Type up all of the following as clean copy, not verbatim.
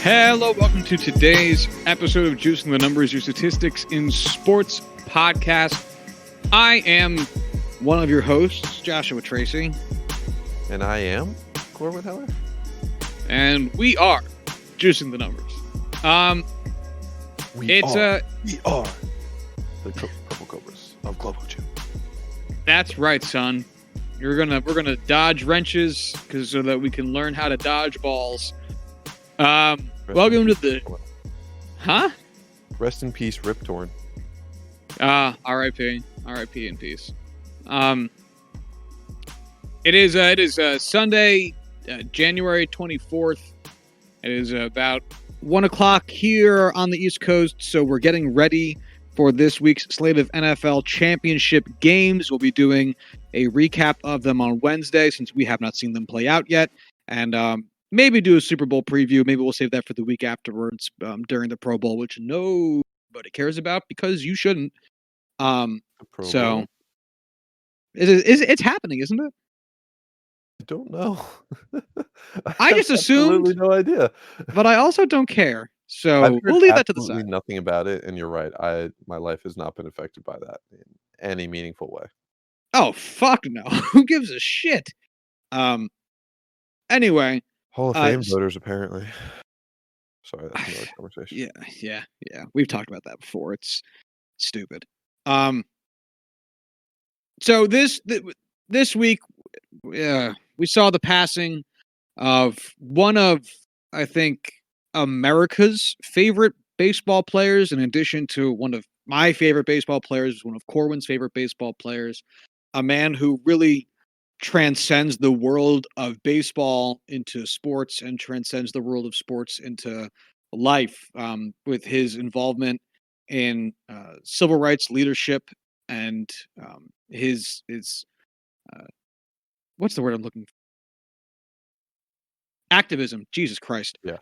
Hello, welcome to today's episode of Juicing the Numbers, your statistics in sports podcast. I am one of your hosts, Joshua Tracy. And I am Corbin Heller. And we are Juicing the Numbers. We are the Purple Cobras of Global Gym. That's right, son. We're gonna dodge wrenches so that we can learn how to dodge balls. Welcome to the... Huh? Rest in peace, Rip Torn. R.I.P. R.I.P. in peace. It is Sunday, January 24th. It is about 1 o'clock here on the East Coast, so we're getting ready for this week's slate of NFL championship games. We'll be doing a recap of them on Wednesday since we have not seen them play out yet, and maybe do a Super Bowl preview. Maybe we'll save that for the week afterwards during the Pro Bowl, which nobody cares about because you shouldn't. So it's happening, isn't it? I don't know. I just assumed. Absolutely no idea. But I also don't care. So I've heard we'll leave that to the absolutely side. nothing about it, and you're right. My life has not been affected by that in any meaningful way. Oh, fuck no. Who gives a shit? Anyway. Hall of Fame voters, apparently. Sorry, that's another conversation. Yeah. We've talked about that before. It's stupid. So this week, we saw the passing of one of, I think, America's favorite baseball players, in addition to one of my favorite baseball players, one of Corwin's favorite baseball players, a man who really transcends the world of baseball into sports and transcends the world of sports into life, with his involvement in civil rights leadership and his what's the word I'm looking for? Activism. Jesus Christ. Yeah.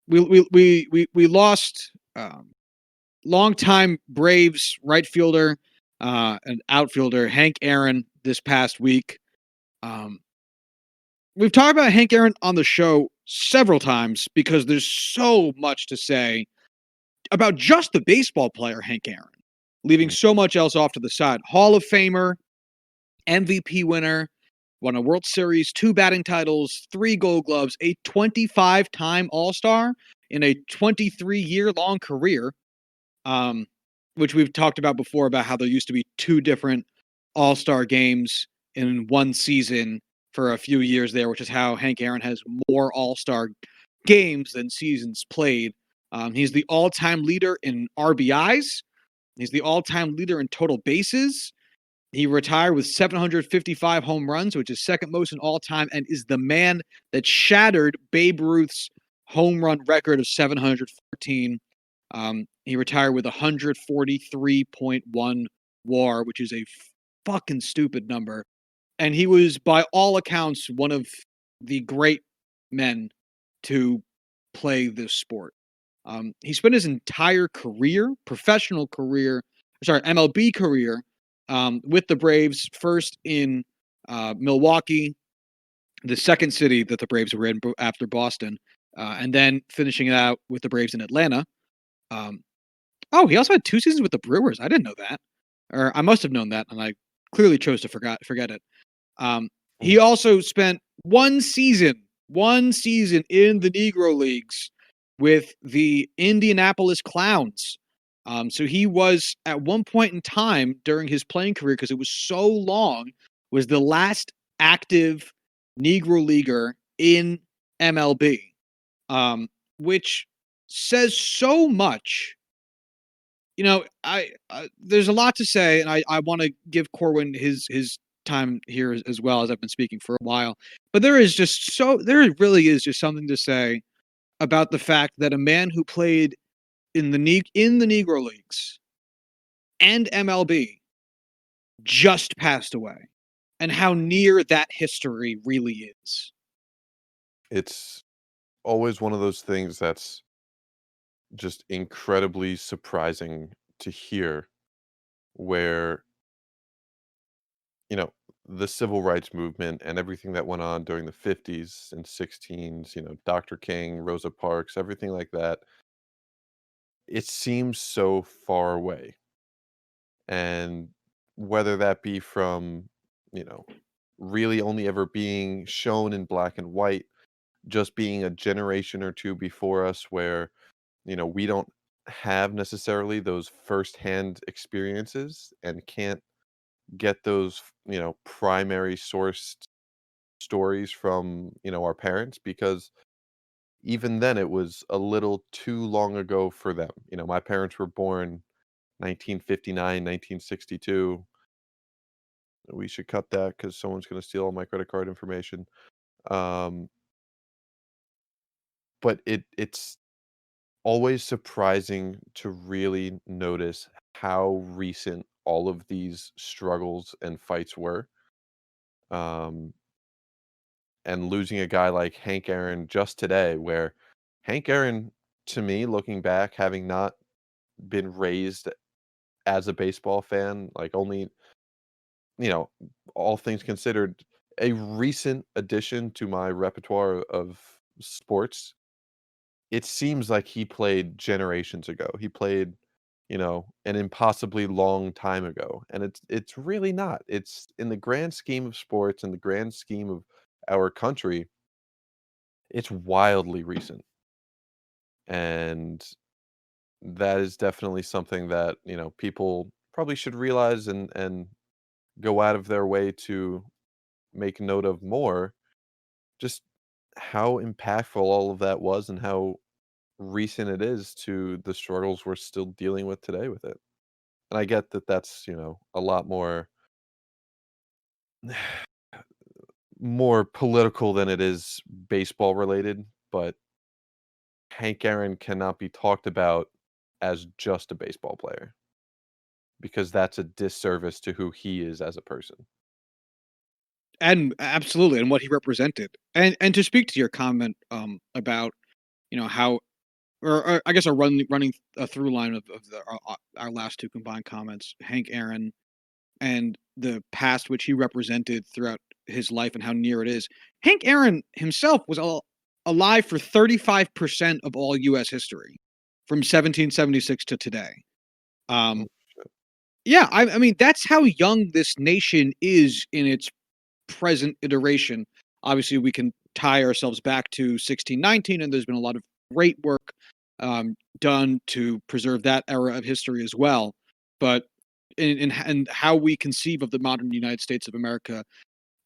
We lost longtime Braves right fielder and outfielder Hank Aaron this past week. We've talked about Hank Aaron on the show several times because there's so much to say about just the baseball player Hank Aaron, leaving so much else off to the side. Hall of Famer, MVP winner, won a World Series, 2 batting titles, 3 Gold Gloves, a 25-time All-Star in a 23-year-long career, which we've talked about before about how there used to be 2 different All-Star games in one season for a few years there, which is how Hank Aaron has more All-Star games than seasons played. He's the all-time leader in RBIs. He's the all-time leader in total bases. He retired with 755 home runs, which is second most in all time, and is the man that shattered Babe Ruth's home run record of 714. He retired with 143.1 WAR, which is a fucking stupid number. And he was, by all accounts, one of the great men to play this sport. He spent his entire career, professional career, MLB career, with the Braves, first in Milwaukee, the second city that the Braves were in after Boston, and then finishing it out with the Braves in Atlanta. He also had 2 seasons with the Brewers. I didn't know that. Or I must have known that, and I clearly chose to forget it. He also spent one season in the Negro Leagues with the Indianapolis Clowns. So he was, at one point in time during his playing career, because it was so long, was the last active Negro Leaguer in MLB, which says so much. You know, there's a lot to say, and I want to give Corwin his time here as well, as I've been speaking for a while. But there really is just something to say about the fact that a man who played in the Negro Leagues and MLB just passed away, and how near that history really is. It's always one of those things that's just incredibly surprising to hear, where the civil rights movement and everything that went on during the 50s and 16s, Dr. King, Rosa Parks, everything like that, it seems so far away. And whether that be from, you know, really only ever being shown in black and white, just being a generation or two before us where, we don't have necessarily those firsthand experiences and can't get those, primary sourced stories from, our parents because even then it was a little too long ago for them. My parents were born 1959, 1962. We should cut that because someone's gonna steal all my credit card information. Um, but it's always surprising to really notice how recent all of these struggles and fights were. Um, and losing a guy like Hank Aaron just today, where Hank Aaron, to me, looking back, having not been raised as a baseball fan, like only, you know, all things considered, a recent addition to my repertoire of sports. It seems like he played generations ago. He played, an impossibly long time ago, and it's really not. It's in the grand scheme of sports, in the grand scheme of our country, it's wildly recent, and that is definitely something that, people probably should realize and go out of their way to make note of more, just how impactful all of that was and how recent it is to the struggles we're still dealing with today with it. And I get that that's, a lot more political than it is baseball related, but Hank Aaron cannot be talked about as just a baseball player because that's a disservice to who he is as a person. And absolutely, and what he represented. And to speak to your comment, about, how or I guess a running a through line of our last 2 combined comments, Hank Aaron and the past which he represented throughout his life and how near it is. Hank Aaron himself was alive for 35% of all US history from 1776 to today. Oh, Um, shit. yeah, I mean, that's how young this nation is in its present iteration. Obviously, we can tie ourselves back to 1619, and there's been a lot of great work done to preserve that era of history as well. But in how we conceive of the modern United States of America,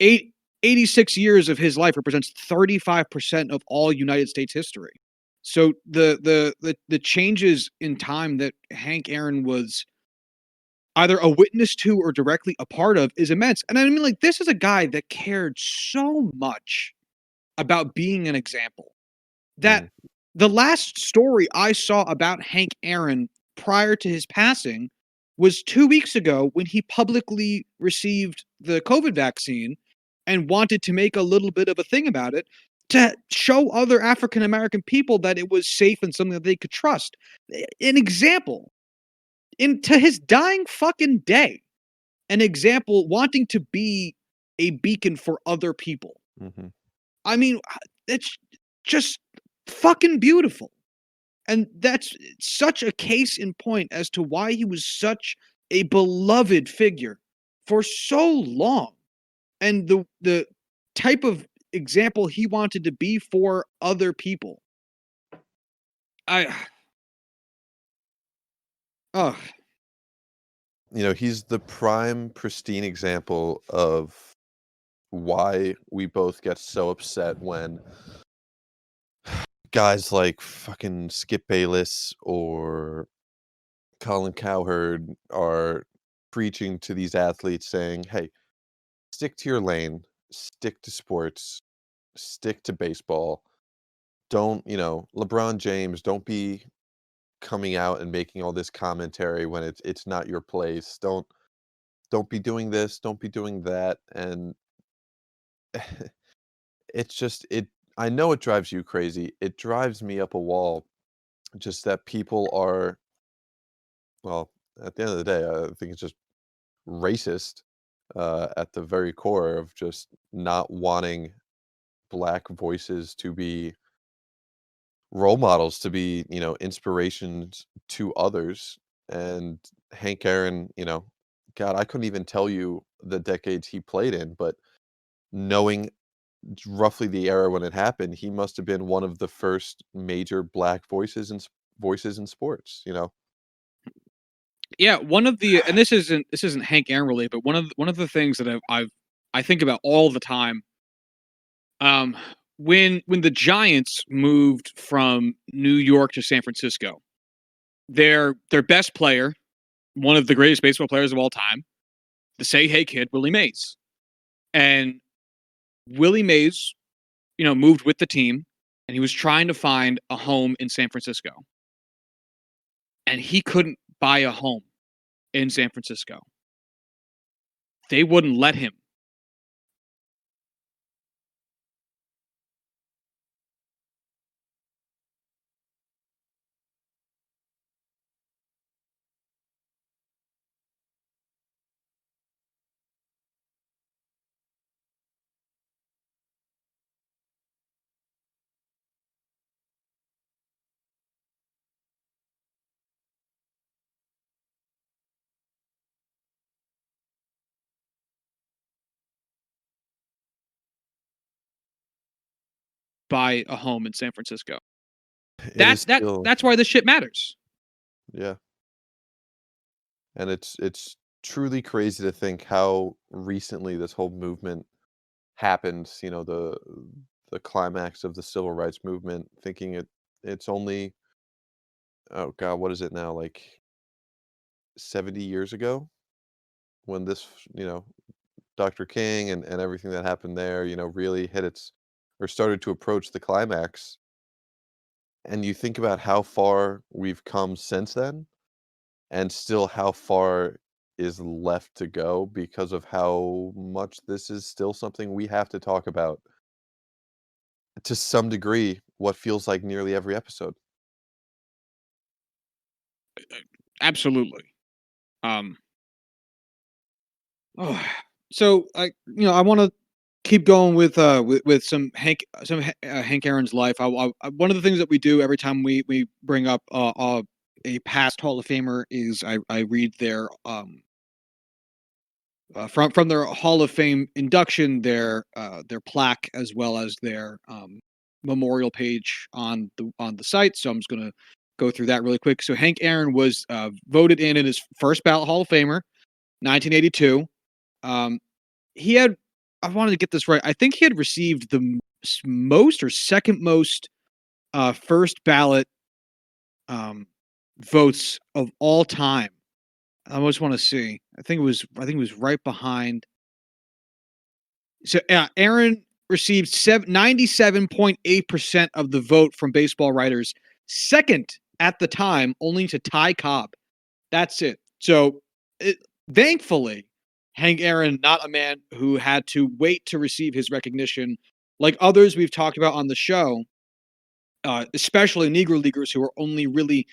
86 years of his life represents 35% of all United States history. So the changes in time that Hank Aaron was either a witness to or directly a part of is immense. And I mean, like, this is a guy that cared so much about being an example that Mm, the last story I saw about Hank Aaron prior to his passing was 2 weeks ago when he publicly received the COVID vaccine and wanted to make a little bit of a thing about it to show other African American people that it was safe and something that they could trust. An example into his dying fucking day, an example wanting to be a beacon for other people. mhm. I mean, it's just fucking beautiful. And that's such a case in point as to why he was such a beloved figure for so long. And the type of example he wanted to be for other people. I oh, He's the prime pristine example of why we both get so upset when guys like fucking Skip Bayless or Colin Cowherd are preaching to these athletes saying, "Hey, stick to your lane, stick to sports, stick to baseball. Don't, LeBron James, don't be coming out and making all this commentary when it's not your place. Don't be doing this, don't be doing that." And it's just it I know it drives you crazy. It drives me up a wall just that people are, well, at the end of the day, I think it's just racist at the very core of just not wanting black voices to be role models, to be, inspirations to others. And Hank Aaron, God, I couldn't even tell you the decades he played in, but knowing roughly the era when it happened, he must have been one of the first major black voices in sports, you know? Yeah, one of the and this isn't Hank Aaron related, but one of the things that I think about all the time. Um, when the Giants moved from New York to San Francisco, their best player, one of the greatest baseball players of all time, the Say Hey Kid, Willie Mays, and Willie Mays, moved with the team, and he was trying to find a home in San Francisco, and he couldn't buy a home in San Francisco. They wouldn't let him. Buy a home in San Francisco. It is still, That's why this shit matters. yeah. And it's truly crazy to think how recently this whole movement happened, the climax of the civil rights movement, thinking it's only, oh God, what is it now? Like 70 years ago when this, Dr. King and everything that happened there, really hit its or started to approach the climax. And you think about how far we've come since then, and still how far is left to go because of how much this is still something we have to talk about to some degree, what feels like nearly every episode. Absolutely. Um, oh, so I want to keep going with some Hank Aaron's life. One of the things that we do every time we bring up a past Hall of Famer is I read their from their Hall of Fame induction, their plaque as well as their memorial page on the site. So I'm just gonna go through that really quick. So Hank Aaron was voted in his first ballot Hall of Famer, 1982. Um, he had I wanted to get this right. I think he had received the most or second most first ballot um, votes of all time. I almost want to see. I think it was right behind. So Aaron received 97.8% of the vote from baseball writers, second at the time, only to Ty Cobb. That's it. So thankfully, Hank Aaron, not a man who had to wait to receive his recognition, like others we've talked about on the show, especially Negro Leaguers who are only really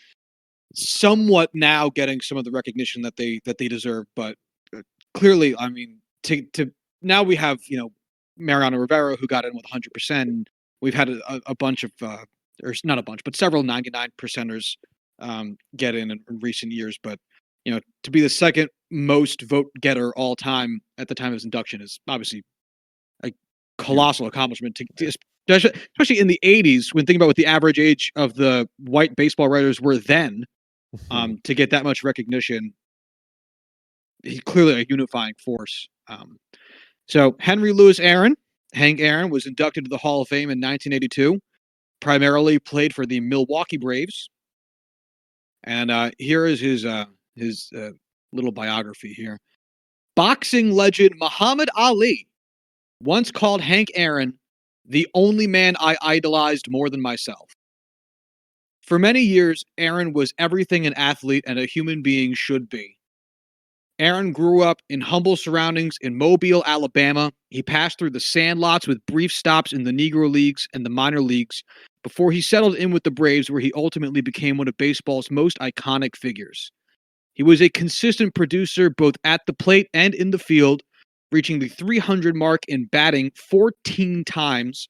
somewhat now getting some of the recognition that they deserve. But clearly, I mean, to now we have Mariano Rivera who got in with 100%. We've had a bunch of or not a bunch, but several 99 percenters get in recent years. But to be the second most vote getter all time at the time of his induction is obviously a Huge. colossal accomplishment. Especially in the 80s, when thinking about what the average age of the white baseball writers were then, to get that much recognition, he's clearly a unifying force. So Henry Louis Aaron, Hank Aaron, was inducted to the Hall of Fame in 1982. Primarily played for the Milwaukee Braves, and here is his little biography here. Boxing legend Muhammad Ali once called Hank Aaron the only man I idolized more than myself. For many years, Aaron was everything an athlete and a human being should be. Aaron grew up in humble surroundings in Mobile, Alabama. He passed through the sandlots with brief stops in the Negro Leagues and the minor leagues before he settled in with the Braves, where he ultimately became one of baseball's most iconic figures. He was a consistent producer both at the plate and in the field, reaching the 300 mark in batting 14 times,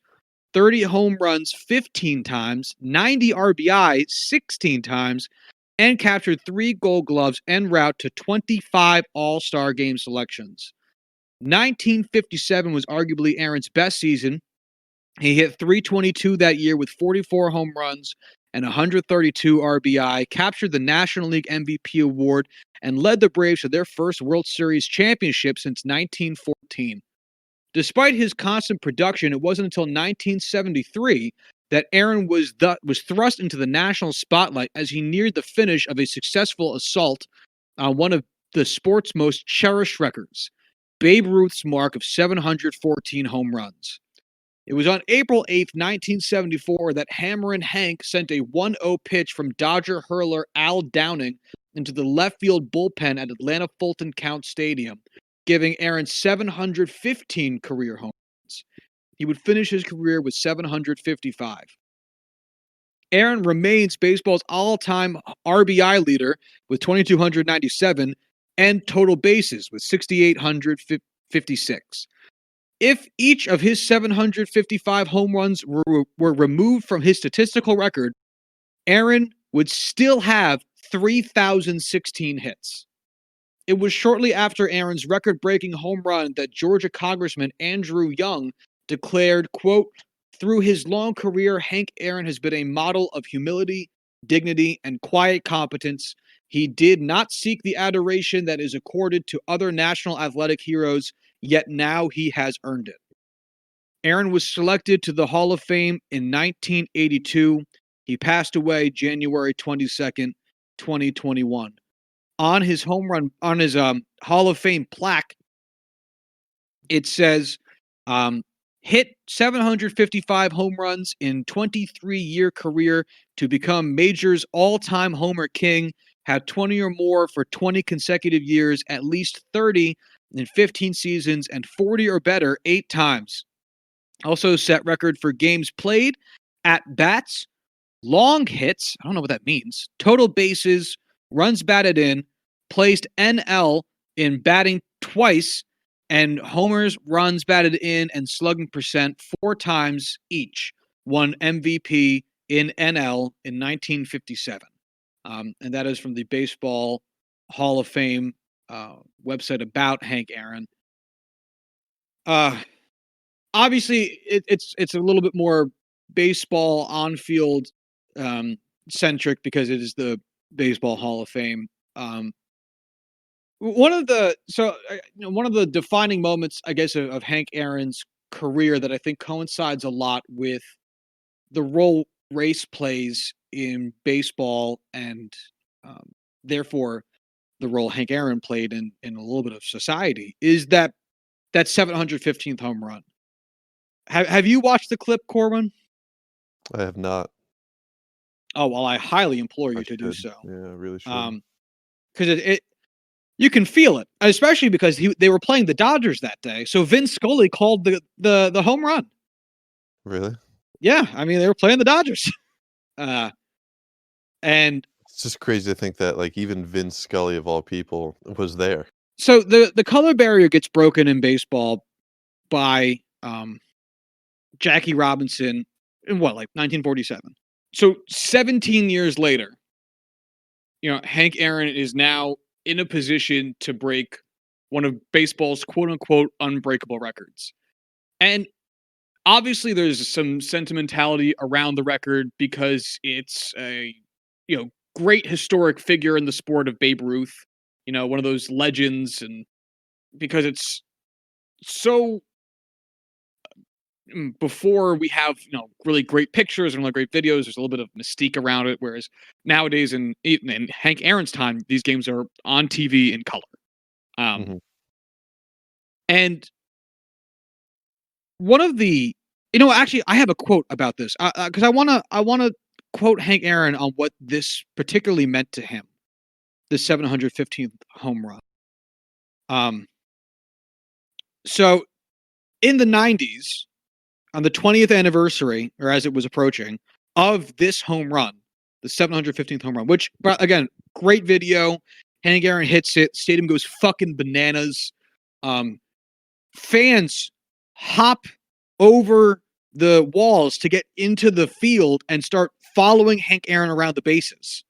30 home runs 15 times, 90 RBI 16 times, and captured 3 Gold Gloves en route to 25 All-Star Game selections. 1957 was arguably Aaron's best season. He hit 322 that year with 44 home runs and 132 RBI, captured the National League MVP award, and led the Braves to their first World Series championship since 1914. Despite his constant production, it wasn't until 1973 that Aaron was thrust into the national spotlight as he neared the finish of a successful assault on one of the sport's most cherished records, Babe Ruth's mark of 714 home runs. It was on April 8th, 1974, that Hammerin' Hank sent a 1-0 pitch from Dodger hurler Al Downing into the left field bullpen at Atlanta Fulton Count Stadium, giving Aaron 715 career home runs. He would finish his career with 755. Aaron remains baseball's all-time RBI leader with 2,297 and total bases with 6,856. If each of his 755 home runs were removed from his statistical record, Aaron would still have 3,016 hits. It was shortly after Aaron's record-breaking home run that Georgia Congressman Andrew Young declared, quote, "Through his long career, Hank Aaron has been a model of humility, dignity, and quiet competence. He did not seek the adoration that is accorded to other national athletic heroes, yet now he has earned it." Aaron was selected to the Hall of Fame in 1982. He passed away January 22nd, 2021. On his Hall of Fame plaque, it says, hit 755 home runs in 23-year career to become Major's all-time homer king, had 20 or more for 20 consecutive years, at least 30 in 15 seasons, and 40 or better 8 times. Also set record for games played, at-bats, long hits, I don't know what that means, total bases, runs batted in, placed NL in batting twice, and homers, runs batted in, and slugging percent 4 times each. Won MVP in NL in 1957. And that is from the Baseball Hall of Fame website about Hank Aaron. Obviously, it's a little bit more baseball on-field centric because it is the Baseball Hall of Fame. One of the defining moments, I guess, of Hank Aaron's career that I think coincides a lot with the role race plays in baseball and therefore the role Hank Aaron played in a little bit of society is that 715th home run. Have you watched the clip, Corwin? I have not. Oh, well, I highly implore you I to do should. so. Yeah, I really should. Because it you can feel it, especially because they were playing the Dodgers that day. So Vin Scully called the home run. Really? Yeah, I mean they were playing the Dodgers, and It's just crazy to think that, like, even Vin Scully of all people was there. so the color barrier gets broken in baseball by Jackie Robinson in 1947. So 17 years later, Hank Aaron is now in a position to break one of baseball's quote unquote unbreakable records. And obviously there's some sentimentality around the record because it's a great historic figure in the sport of Babe Ruth, one of those legends, and because it's so before we have really great pictures and really great videos, there's a little bit of mystique around it, whereas nowadays in Hank Aaron's time these games are on TV in color. Mhm. And one of the actually I have a quote about this because I want to quote Hank Aaron on what this particularly meant to him, the 715th home run. So in the 90s, on the 20th anniversary, or as it was approaching, of this home run, the 715th home run, which, again, great video. Hank Aaron hits it. Stadium goes fucking bananas. fans hop over the walls to get into the field and start following Hank Aaron around the bases.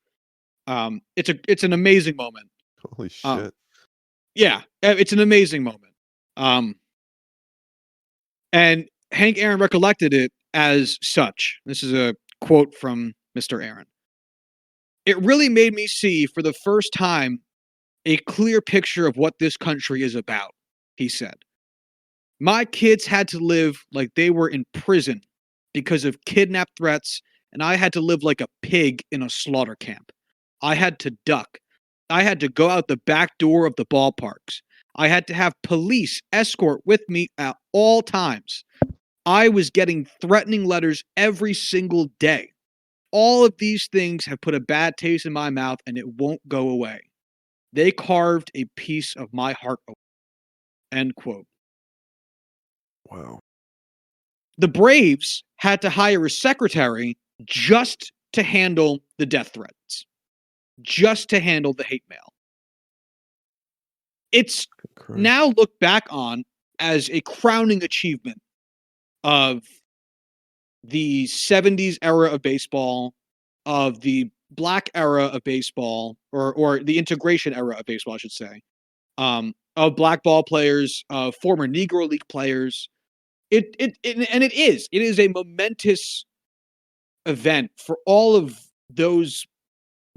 It's an amazing moment. Holy Um, shit. yeah, it's an amazing moment. And Hank Aaron recollected it as such. This is a quote from Mr. Aaron. It really made me see for the first time a clear picture of what this country is about, he said. My kids had to live like they were in prison because of kidnap threats, and I had to live like a pig in a slaughter camp. I had to duck. I had to go out the back door of the ballparks. I had to have police escort with me at all times. I was getting threatening letters every single day. All of these things have put a bad taste in my mouth, and it won't go away. They carved a piece of my heart away. End quote. Wow. The Braves had to hire a secretary just to handle the death threats, just to handle the hate mail. It's now looked back on as a crowning achievement of the 70s era of baseball, of the black era of baseball, or the integration era of baseball, I should say, of black ball players, of former Negro League players. It is a momentous event for all of those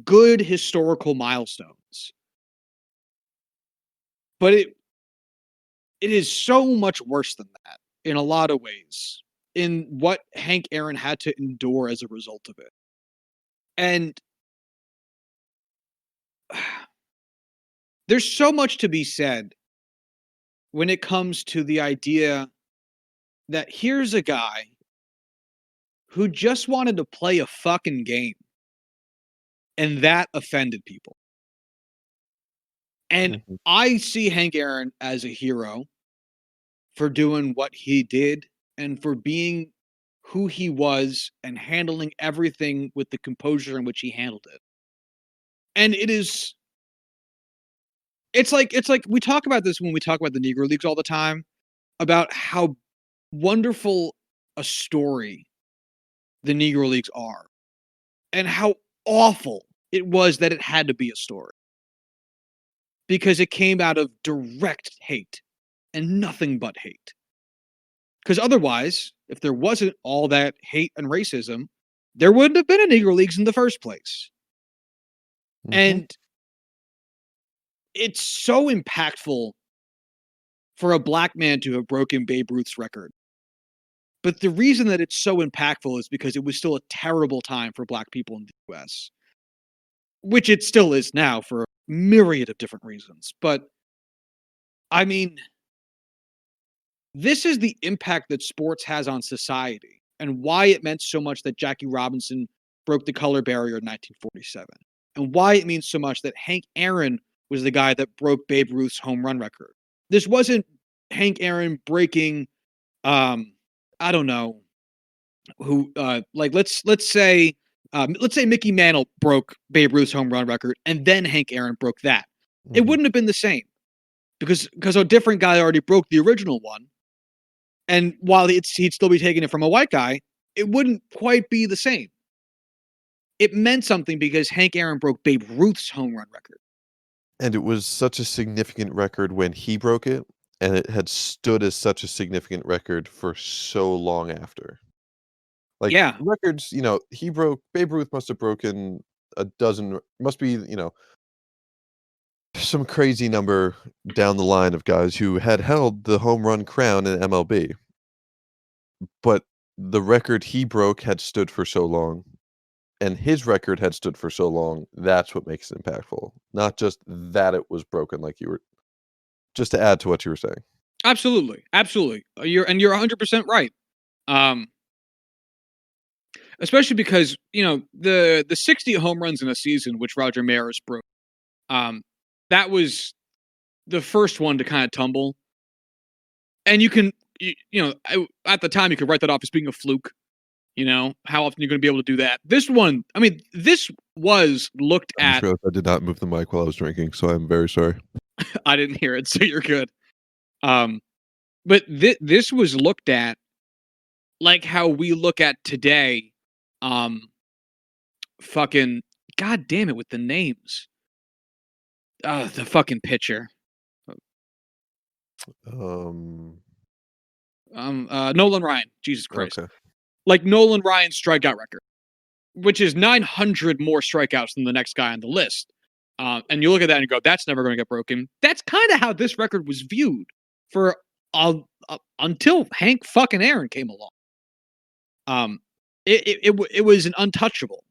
good historical milestones. But it is so much worse than that in a lot of ways, in what Hank Aaron had to endure as a result of it. And there's so much to be said when it comes to the idea that here's a guy who just wanted to play a fucking game, and that offended people. And I see Hank Aaron as a hero for doing what he did and for being who he was and handling everything with the composure in which he handled it. And it's like we talk about this when we talk about the Negro Leagues all the time, about how wonderful a story the Negro Leagues are and how awful it was that it had to be a story. Because it came out of direct hate and nothing but hate. Because otherwise, if there wasn't all that hate and racism, there wouldn't have been a Negro Leagues in the first place. And it's so impactful for a black man to have broken Babe Ruth's record. But the reason that it's so impactful is because it was still a terrible time for black people in the US, which it still is now for a myriad of different reasons. But I mean, this is the impact that sports has on society and why it meant so much that Jackie Robinson broke the color barrier in 1947 and why it means so much that Hank Aaron was the guy that broke Babe Ruth's home run record. This wasn't Hank Aaron breaking, I don't know who, like let's say Mickey Mantle broke Babe Ruth's home run record and then Hank Aaron broke that. It wouldn't have been the same because a different guy already broke the original one. And while he'd still be taking it from a white guy, it wouldn't quite be the same. It meant something because Hank Aaron broke Babe Ruth's home run record. And it was such a significant record when he broke it, and it had stood as such a significant record for so long after. Like, Yeah. records, Babe Ruth must have broken a dozen, must be, some crazy number down the line of guys who had held the home run crown in MLB. But the record he broke had stood for so long, and his record had stood for so long, that's what makes it impactful. Not just that it was broken like you were just to add to what you were saying. Absolutely. Absolutely. You're 100% right. Especially because, the 60 home runs in a season, which Roger Maris broke, that was the first one to kind of tumble. And you can, at the time, you could write that off as being a fluke. How often you're going to be able to do that. This one, I mean, this was looked at. I did not move the mic while I was drinking, so I'm very sorry. I didn't hear it, so you're good. But this was looked at like how we look at today, um, fucking god damn it with the names. The fucking pitcher. Um, Nolan Ryan. Jesus Christ. okay. Like Nolan Ryan's strikeout record, which is 900 more strikeouts than the next guy on the list. And you look at that and you go, that's never going to get broken. That's kind of how this record was viewed for until Hank fucking Aaron came along. Um, it was an untouchable.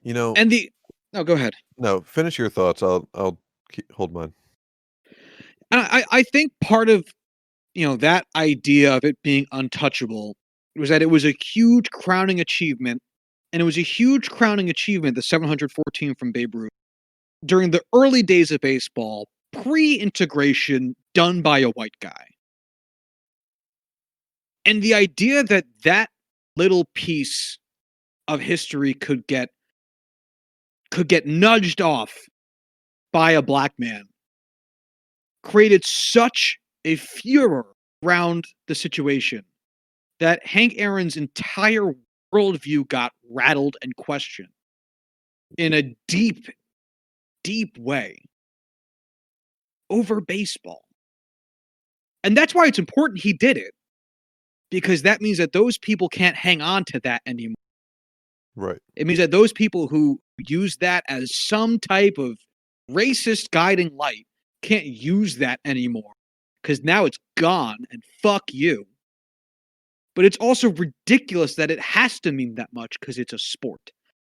You know, And the no, go ahead. no, finish your thoughts. I'll hold mine. I think part of that idea of it being untouchable was that it was a huge crowning achievement, and it was a huge crowning achievement, the 714 from Babe Ruth during the early days of baseball, pre-integration, done by a white guy. And the idea that that little piece of history could get nudged off by a black man created such a furor around the situation that Hank Aaron's entire worldview got rattled and questioned in a deep, deep way over baseball. And that's why it's important he did it, because that means that those people can't hang on to that anymore. Right. It means that those people who use that as some type of racist guiding light can't use that anymore because now it's gone and fuck you. But it's also ridiculous that it has to mean that much because it's a sport.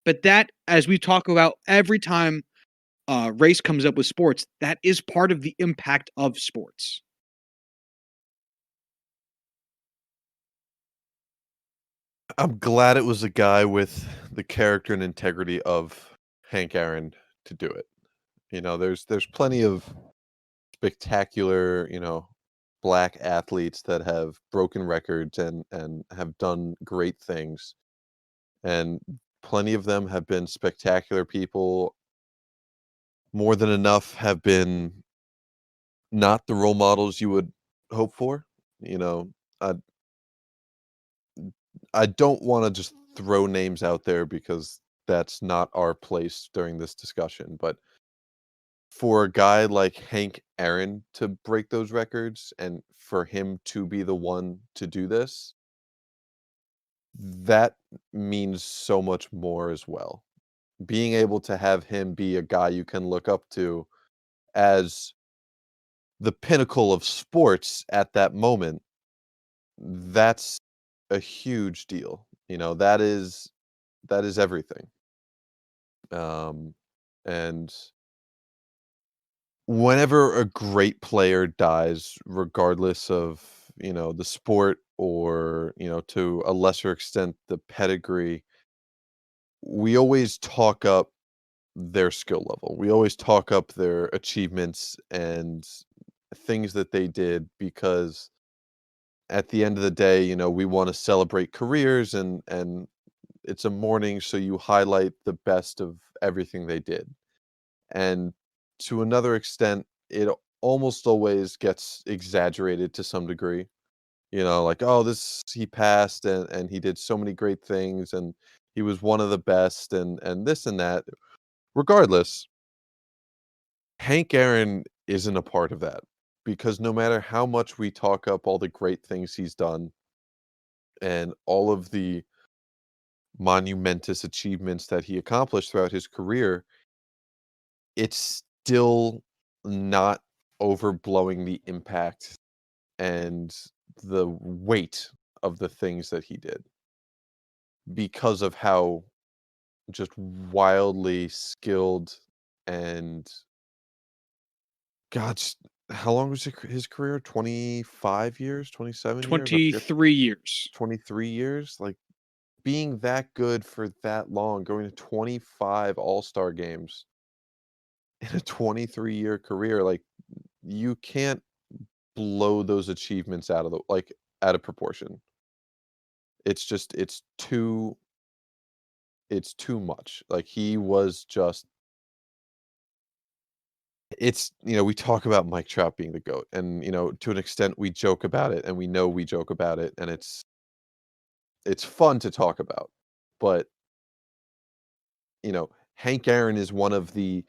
But that, as we talk about every time race comes up with sports, that is part of the impact of sports. I'm glad it was a guy with the character and integrity of Hank Aaron to do it. There's plenty of spectacular, black athletes that have broken records and have done great things. And plenty of them have been spectacular people. More than enough have been not the role models you would hope for. You know, I I don't want to just throw names out there because that's not our place during this discussion, but for a guy like Hank Aaron to break those records and for him to be the one to do this, that means so much more as well. Being able to have him be a guy you can look up to as the pinnacle of sports at that moment, that's a huge deal. That is everything. Um, and whenever a great player dies, regardless of, the sport or, to a lesser extent, the pedigree, we always talk up their skill level. We always talk up their achievements and things that they did because at the end of the day, we want to celebrate careers and it's a morning, so you highlight the best of everything they did. And to another extent, it almost always gets exaggerated to some degree. Like, oh, this he passed and he did so many great things and he was one of the best and this and that. Regardless, Hank Aaron isn't a part of that because no matter how much we talk up all the great things he's done and all of the monumentous achievements that he accomplished throughout his career, it's still not overblowing the impact and the weight of the things that he did because of how just wildly skilled and gosh, how long was his career? 25 years, 27 years? I forget. 23 years. 23 years? Like being that good for that long, going to 25 All-Star games in a 23-year career, like you can't blow those achievements out of proportion. It's just it's too much. Like he was just it's we talk about Mike Trout being the GOAT, and, to an extent, we joke about it, and we know we joke about it, and it's fun to talk about. But, Hank Aaron is one of the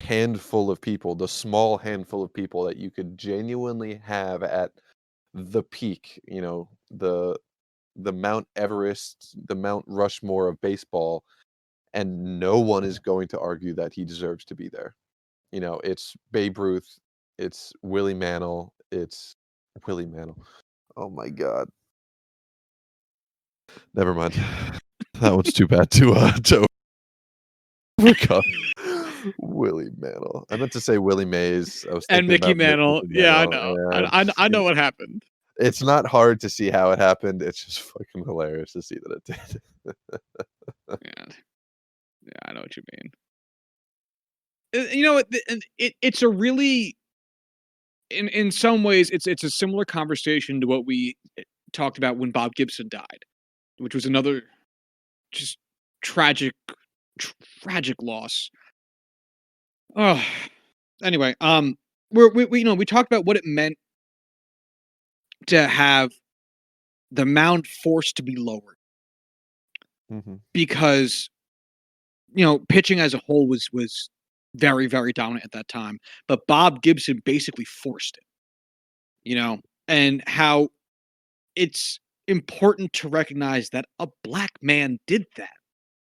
handful of people, the small handful of people that you could genuinely have at the peak, the Mount Everest, the Mount Rushmore of baseball, and no one is going to argue that he deserves to be there. It's Babe Ruth, it's Willie Mantle, it's Willie Mantle. Oh my god. Never mind. That one's too bad to overcome. Willie Mantle. I meant to say Willie Mays. I was And thinking Mickey about Mantle. Mickey Yeah, I Mantle, know. and I know what happened. it's not hard to see how it happened. It's just fucking hilarious to see that it did. Yeah, yeah, I know what you mean. You know what? And it's a really, in some ways, it's a similar conversation to what we talked about when Bob Gibson died, which was another just tragic, tragic loss. Oh, anyway, we talked about what it meant to have the mound forced to be lowered Mhm. because pitching as a whole was very, very dominant at that time. But Bob Gibson basically forced it, and how it's important to recognize that a black man did that,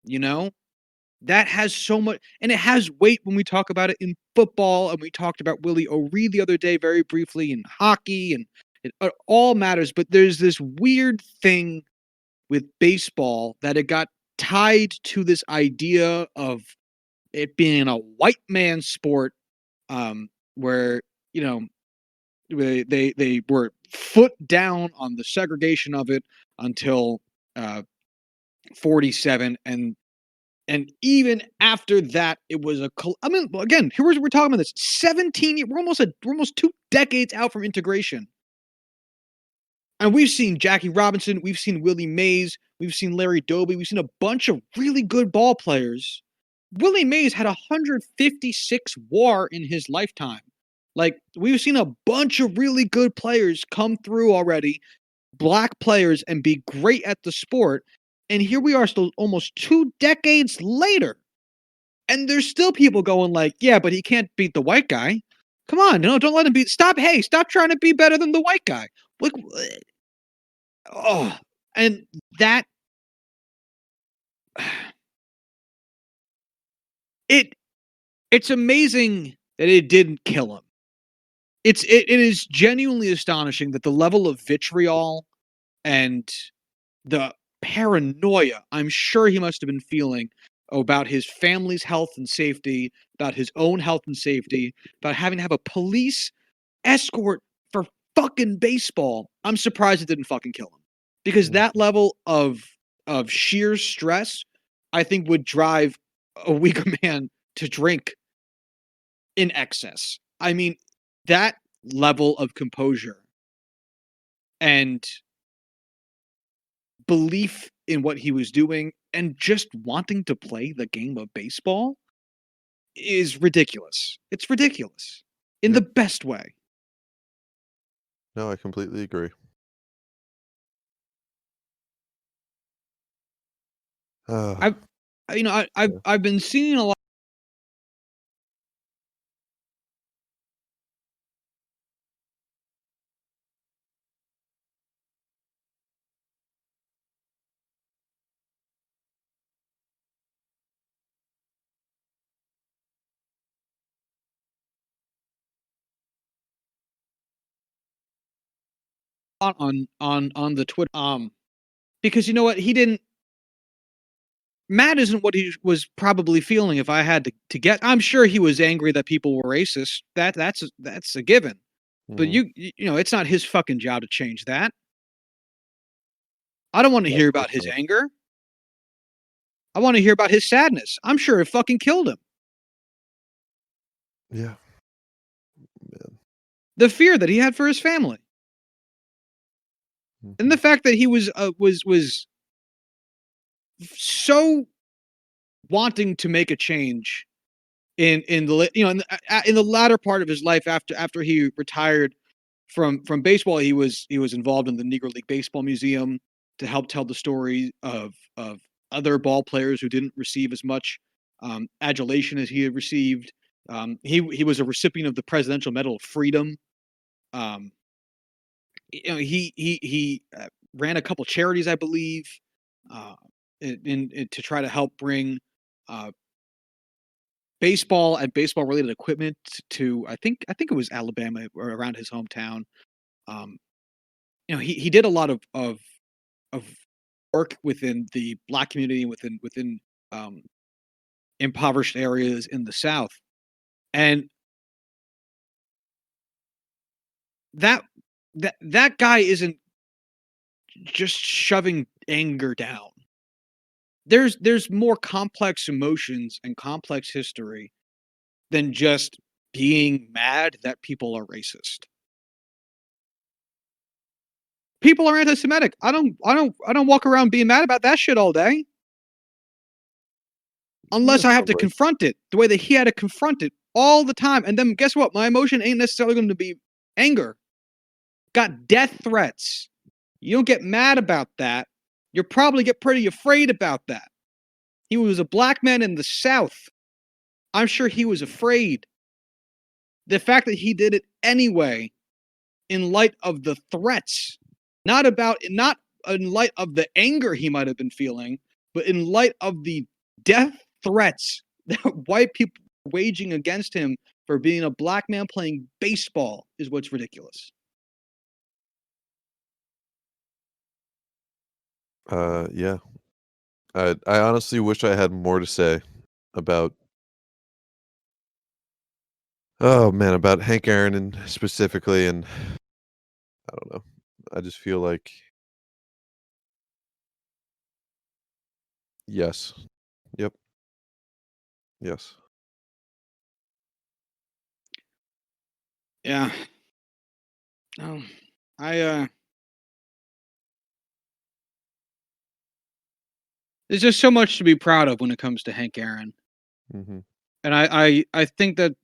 you know? That has so much, and it has weight when we talk about it in football, and we talked about Willie O'Ree the other day very briefly in hockey, and it all matters. But there's this weird thing with baseball that it got tied to this idea of it being a white man sport, where you know they were foot down on the segregation of it until uh, 47, and even after that, it was I mean, again, we're talking about this 17 years. We're almost 2 decades out from integration, and we've seen Jackie Robinson, we've seen Willie Mays, we've seen Larry Doby, we've seen a bunch of really good ball players. Willie Mays had 156 WAR in his lifetime. Like, we've seen a bunch of really good players come through already, black players, and be great at the sport. And here we are still almost 2 decades later. And there's still people going like, yeah, but he can't beat the white guy. Come on, no, don't let him beat. Stop trying to be better than the white guy. Look, oh, and that it it's amazing that it didn't kill him. It is genuinely astonishing that the level of vitriol and the paranoia I'm sure he must have been feeling about his family's health and safety, about his own health and safety, about having to have a police escort for fucking baseball. I'm surprised it didn't fucking kill him. Because Mm. that level of sheer stress, I think would drive a weaker man to drink in excess. I mean, that level of composure and belief in what he was doing and just wanting to play the game of baseball is ridiculous. It's ridiculous in the Yep. best way. No, I completely agree. Uh, I've yeah. I've been seeing a lot on the Twitter because you know what, he didn't Matt isn't what he was probably feeling if I had to get. I'm sure he was angry that people were racist. That's a given. But Mhm. it's not his fucking job to change that. I don't want to No, of hear course about his not. anger. I want to hear about his sadness. I'm sure it fucking killed him. Yeah, man. The fear that he had for his family, and the Mhm. fact that he was so wanting to make a change in the in the latter part of his life after he retired from baseball, he was involved in the Negro League Baseball Museum to help tell the story of other ball players who didn't receive as much adulation as he had received. He was a recipient of the Presidential Medal of Freedom. Um, he ran a couple charities, I believe, uh, to try to help bring uh, baseball and baseball related equipment to I think it was Alabama or around his hometown. Um, he did a lot of work within the black community within um, impoverished areas in the South, and that that guy isn't just shoving anger down. There's more complex emotions and complex history than just being mad that people are racist. People are anti-Semitic. I don't walk around being mad about that shit all day Yeah, unless I have to probably. confront it the way that he had to confront it all the time. And then guess what? My emotion ain't necessarily going to be anger. Got death threats. You don't get mad about that. You probably get pretty afraid about that. He was a black man in the South. I'm sure he was afraid. The fact that he did it anyway, in light of the threats, not in light of the anger he might have been feeling, but in light of the death threats that white people were waging against him for being a black man playing baseball is what's ridiculous. Yeah. I honestly wish I had more to say about oh man, about Hank Aaron and specifically, and I don't know. I just feel like yes. Yep. Yes. Yeah. No. I there's just so much to be proud of when it comes to Hank Aaron. Mhm. And I think that,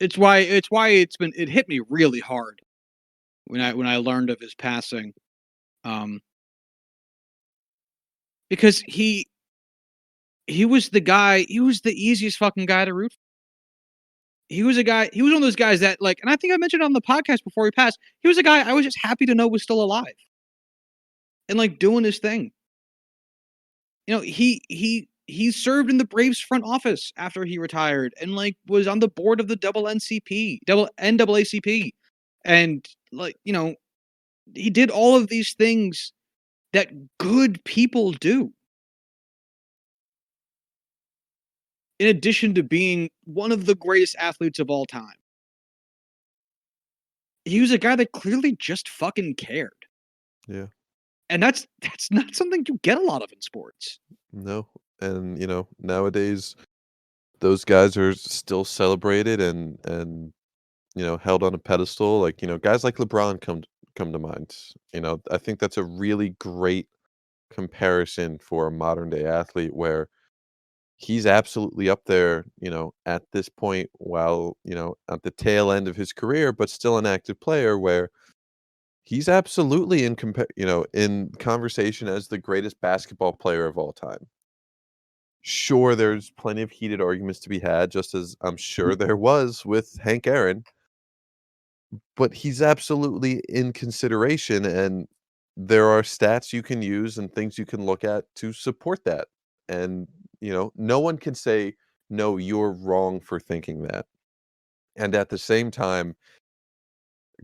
it's why it hit me really hard when I learned of his passing. Um because he was the guy, he was the easiest fucking guy to root for. He was one of those guys that like, and I think I mentioned on the podcast before he passed, he was a guy I was just happy to know was still alive and like doing his thing. He served in the Braves front office after he retired and like was on the board of the double NAACP. And like, he did all of these things that good people do. In addition to being one of the greatest athletes of all time. He was a guy that clearly just fucking cared. Yeah. And that's not something you get a lot of in sports. No. And, nowadays those guys are still celebrated and held on a pedestal. Like, guys like LeBron come to mind. I think that's a really great comparison for a modern day athlete where he's absolutely up there, at this point while, at the tail end of his career, but still an active player where he's absolutely in conversation as the greatest basketball player of all time. Sure, there's plenty of heated arguments to be had, just as I'm sure there was with Hank Aaron, but he's absolutely in consideration, and there are stats you can use and things you can look at to support that. And, no one can say, "No, you're wrong for thinking that." And at the same time,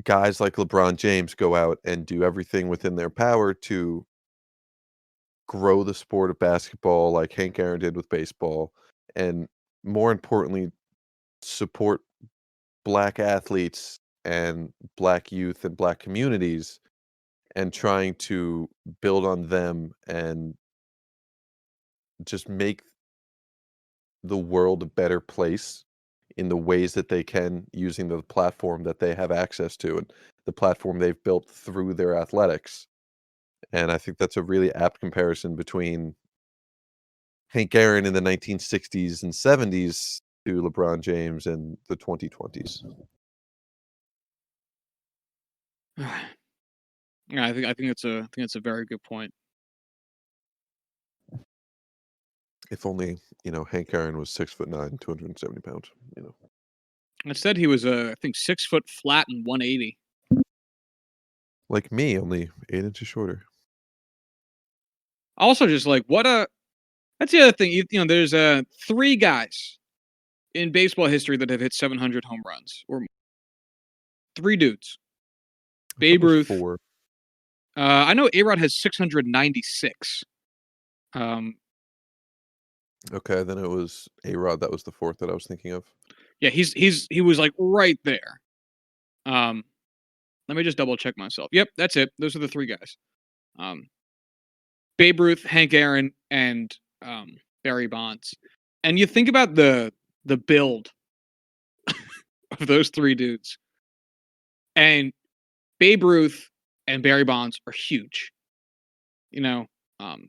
guys like LeBron James go out and do everything within their power to grow the sport of basketball like Hank Aaron did with baseball, and more importantly, support black athletes and black youth and black communities and trying to build on them and just make the world a better place in the ways that they can using the platform that they have access to and the platform they've built through their athletics. And I think that's a really apt comparison between Hank Aaron in the 1960s and 70s to LeBron James in the 2020s. Yeah, I think it's a very good point. If only, Hank Aaron was 6'9", 270 pounds, Instead, he was I think 6 foot flat and 180. like me, only 8 inches shorter. Also, just like what a that's the other thing. There's three guys in baseball history that have hit 700 home runs or more. Three dudes. I thought it Babe was Ruth. 4. I know A-Rod has 696. Um, Okay, then it was A-Rod, that was the 4th that I was thinking of. yeah, he was like right there. Um, Let me just double check myself. Yep, that's it. Those are the three guys. Um, Babe Ruth, Hank Aaron, and Barry Bonds. And you think about the build of those three dudes, and Babe Ruth and Barry Bonds are huge. You know, um,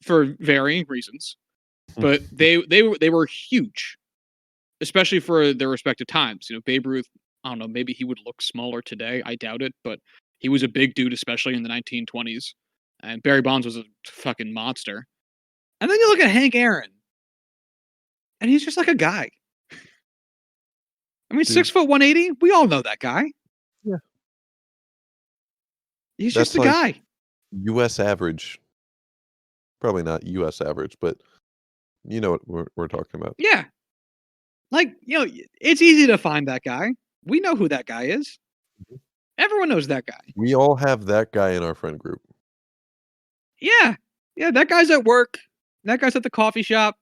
for varying reasons, but they were huge, especially for their respective times. Babe Ruth. I don't know. Maybe he would look smaller today. I doubt it, but he was a big dude, especially in the 1920s. And Barry Bonds was a fucking monster. And then you look at Hank Aaron, and he's just like a guy. I mean, Dude, 6 foot 180. We all know that guy. yeah. He's just That's a like guy. US average. Probably not US average, but you know what we're talking about. Yeah. Like, it's easy to find that guy. We know who that guy is. Mhm. Everyone knows that guy. We all have that guy in our friend group. Yeah. Yeah, that guy's at work. That guy's at the coffee shop.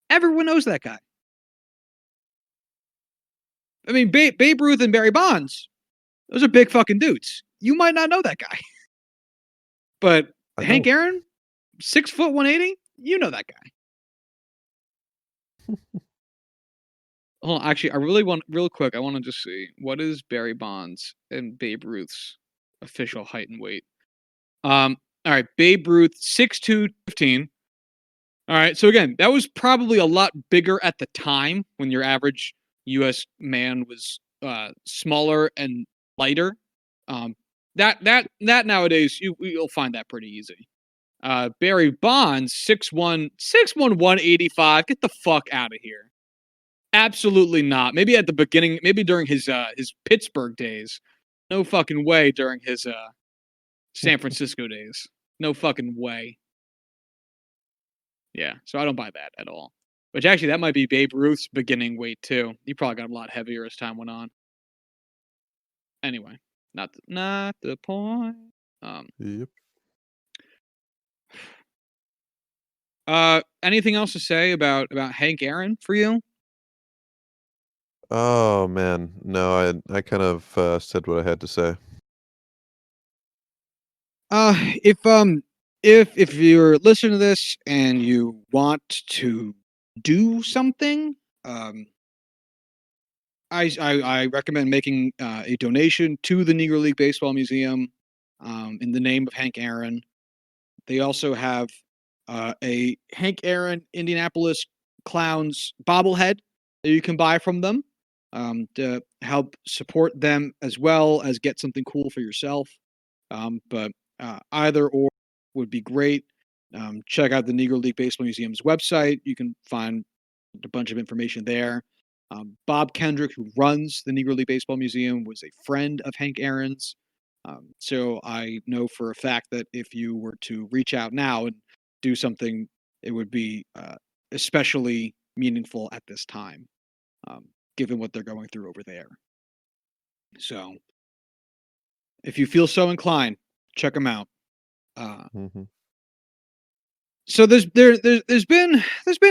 Everyone knows that guy. I mean, Babe Ruth and Barry Bonds, those are big fucking dudes. You might not know that guy. But I Hank don't. Aaron, 6 foot 180, you know that guy. Hold on, actually, I really want, real quick, I want to just see what is Barry Bonds and Babe Ruth's official height and weight. All right, Babe Ruth, 6'2", 15. All right, so again, that was probably a lot bigger at the time when your average U.S. man was smaller and lighter. Um, that nowadays you'll find that pretty easy. Barry Bonds, 6'1", 6'1", 185. Get the fuck out of here. Absolutely not. Maybe at the beginning, maybe during his Pittsburgh days. No fucking way during his San Francisco days. No fucking way. Yeah, so I don't buy that at all. Which actually, that might be Babe Ruth's beginning weight too. He probably got a lot heavier as time went on. Anyway, not the point. Um, Yep. Anything else to say about Hank Aaron for you? Oh man, no, I kind of said what I had to say. Uh, if um, if you're listening to this and you want to do something, um, I recommend making a donation to the Negro League Baseball Museum, in the name of Hank Aaron. They also have a Hank Aaron Indianapolis Clowns bobblehead that you can buy from them, to help support them as well as get something cool for yourself. But either or would be great. Check out the Negro League Baseball Museum's website. You can find a bunch of information there. Bob Kendrick, who runs the Negro League Baseball Museum, was a friend of Hank Aaron's. So I know for a fact that if you were to reach out now and do something, it would be especially meaningful at this time, um, given what they're going through over there. So if you feel so inclined, check them out. Uh, Hmm. so there's been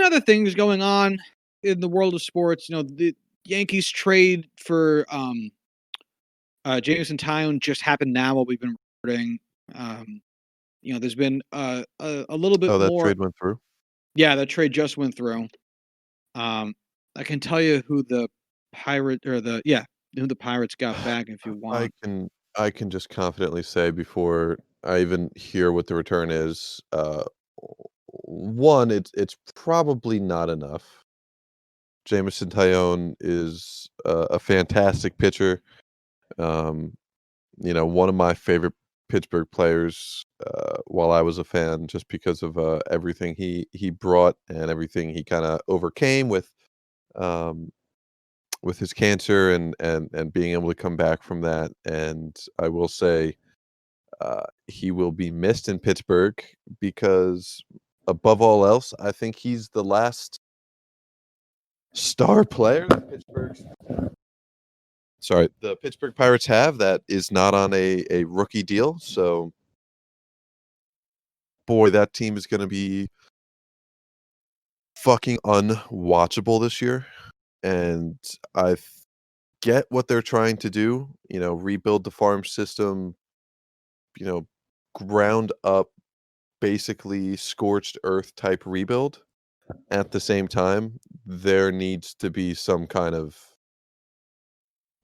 other things going on in the world of sports. The Yankees trade for Jameson Tyone just happened now while we've been recording. Um, there's been a little bit Oh, that more. trade went through. Yeah, that trade just went through. I can tell you who the who the Pirates got back if you I want. can I can just confidently say before I even hear what the return is, one, it's probably not enough. Jameson Taillon is a fantastic pitcher. Um, one of my favorite Pittsburgh players, while I was a fan, just because of everything he brought and everything he kind of overcame um, with his cancer and being able to come back from that. And I will say, he will be missed in Pittsburgh because, above all else, I think he's the last star player that the Pittsburgh Pirates have that is not on a rookie deal. So, boy, that team is going to be fucking unwatchable this year. And I get what they're trying to do, rebuild the farm system, you know, ground up, basically scorched earth type rebuild. At the same time, there needs to be some kind of